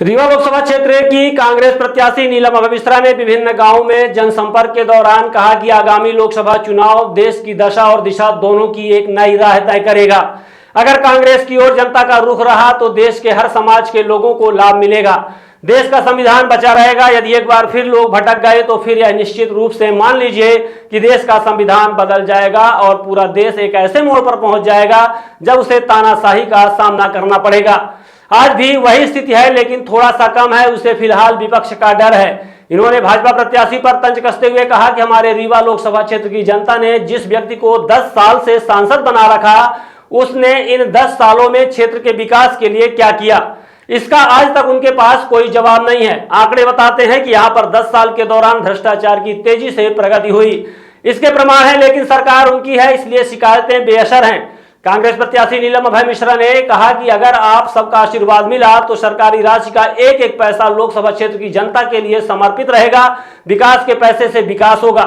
रीवा लोकसभा क्षेत्र की कांग्रेस प्रत्याशी नीलम अभय मिश्रा ने विभिन्न गांवों में जनसंपर्क के दौरान कहा कि आगामी लोकसभा चुनाव देश की दशा और दिशा दोनों की एक नई राह तय करेगा। अगर कांग्रेस की ओर जनता का रुख रहा तो देश के हर समाज के लोगों को लाभ मिलेगा, देश का संविधान बचा रहेगा। यदि एक बार फिर लोग भटक गए तो फिर यह निश्चित रूप से मान लीजिए कि देश का संविधान बदल जाएगा और पूरा देश एक ऐसे मोड़ पर पहुंच जाएगा जब उसे तानाशाही का सामना करना पड़ेगा। आज भी वही स्थिति है, लेकिन थोड़ा सा कम है, उसे फिलहाल विपक्ष का डर है। इन्होंने भाजपा प्रत्याशी पर तंज कसते हुए कहा कि हमारे रीवा लोकसभा क्षेत्र की जनता ने जिस व्यक्ति को 10 साल से सांसद बना रखा, उसने इन 10 सालों में क्षेत्र के विकास के लिए क्या किया, इसका आज तक उनके पास कोई जवाब नहीं है। आंकड़े बताते हैं कि यहाँ पर 10 साल के दौरान भ्रष्टाचार की तेजी से प्रगति हुई, इसके प्रमाण है, लेकिन सरकार उनकी है, इसलिए शिकायतें बेअसर हैं। कांग्रेस प्रत्याशी नीलम अभय मिश्रा ने कहा कि अगर आप सबका आशीर्वाद मिला तो सरकारी राशि का एक एक पैसा लोकसभा क्षेत्र की जनता के लिए समर्पित रहेगा। विकास के पैसे से विकास होगा।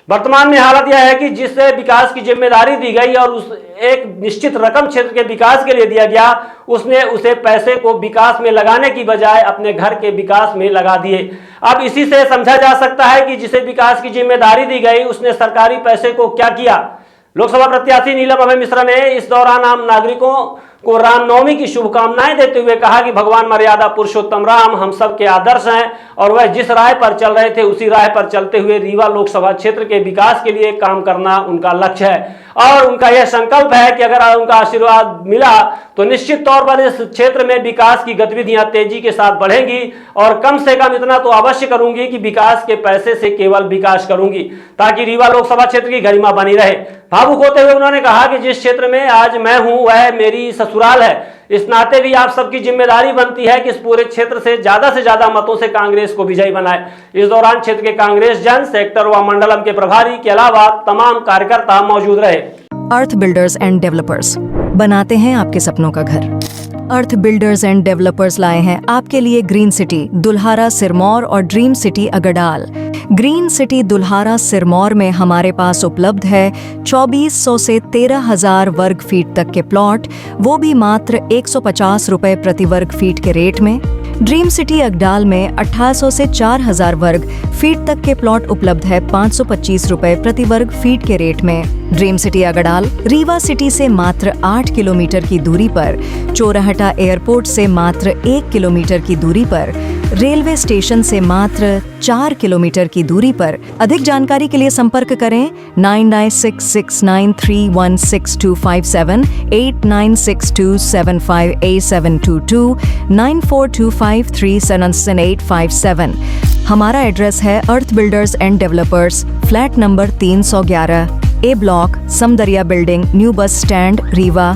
वर्तमान में हालत यह है कि जिससे विकास की जिम्मेदारी दी गई और उस एक निश्चित रकम क्षेत्र के विकास के लिए दिया गया, उसने उसे पैसे को विकास में लगाने की बजाय अपने घर के विकास में लगा दिए। अब इसी से समझा जा सकता है कि जिसे विकास की जिम्मेदारी दी गई उसने सरकारी पैसे को क्या किया। लोकसभा प्रत्याशी नीलम अभय मिश्रा ने इस दौरान आम नागरिकों को रामनवमी की शुभकामनाएं देते हुए कहा कि भगवान मर्यादा पुरुषोत्तम राम हम सब के आदर्श हैं और वह जिस राह पर चल रहे थे उसी राह पर चलते हुए रीवा लोकसभा क्षेत्र के विकास के लिए काम करना उनका लक्ष्य है। और उनका यह संकल्प है कि अगर उनका आशीर्वाद मिला तो निश्चित तौर पर इस क्षेत्र में विकास की गतिविधियां तेजी के साथ बढ़ेंगी और कम से कम इतना तो अवश्य करूंगी कि विकास के पैसे से केवल विकास करूंगी ताकि रीवा लोकसभा क्षेत्र की गरिमा बनी रहे। भावुक होते हुए उन्होंने कहा कि जिस क्षेत्र में आज मैं हूं वह मेरी ससुराल है, इस नाते भी आप सबकी जिम्मेदारी बनती है कि इस पूरे क्षेत्र से ज्यादा मतों से कांग्रेस को विजयी बनाए। इस दौरान क्षेत्र के कांग्रेस जन सेक्टर व मंडलम के प्रभारी के अलावा तमाम कार्यकर्ता मौजूद रहे। अर्थ बिल्डर्स एंड डेवलपर्स बनाते हैं आपके सपनों का घर। अर्थ बिल्डर्स एंड डेवलपर्स लाए हैं आपके लिए ग्रीन सिटी दुल्हारा सिरमौर और dream city Agardal. Green city Dulhara Sirmaur में हमारे पास उपलब्ध है 2400 से 13,000 वर्ग फीट तक के प्लॉट, वो भी मात्र 150 रुपए प्रति वर्ग फीट के रेट में। ड्रीम सिटी अगडाल में 1800 से 4000 वर्ग फीट तक के प्लॉट उपलब्ध है 525 रुपए प्रति वर्ग फीट के रेट में। Dream city Agdal Rewa city से मात्र 8 किलोमीटर की दूरी पर, चोराहटा एयरपोर्ट से मात्र 1 किलोमीटर की दूरी पर, रेलवे स्टेशन से मात्र 4 किलोमीटर की दूरी पर। अधिक जानकारी के लिए संपर्क करें 9966931627, 8962758722, 9425377857। हमारा एड्रेस है Earth builders and developers, flat number 311, A block, Samdariya building, new bus stand, Rewa.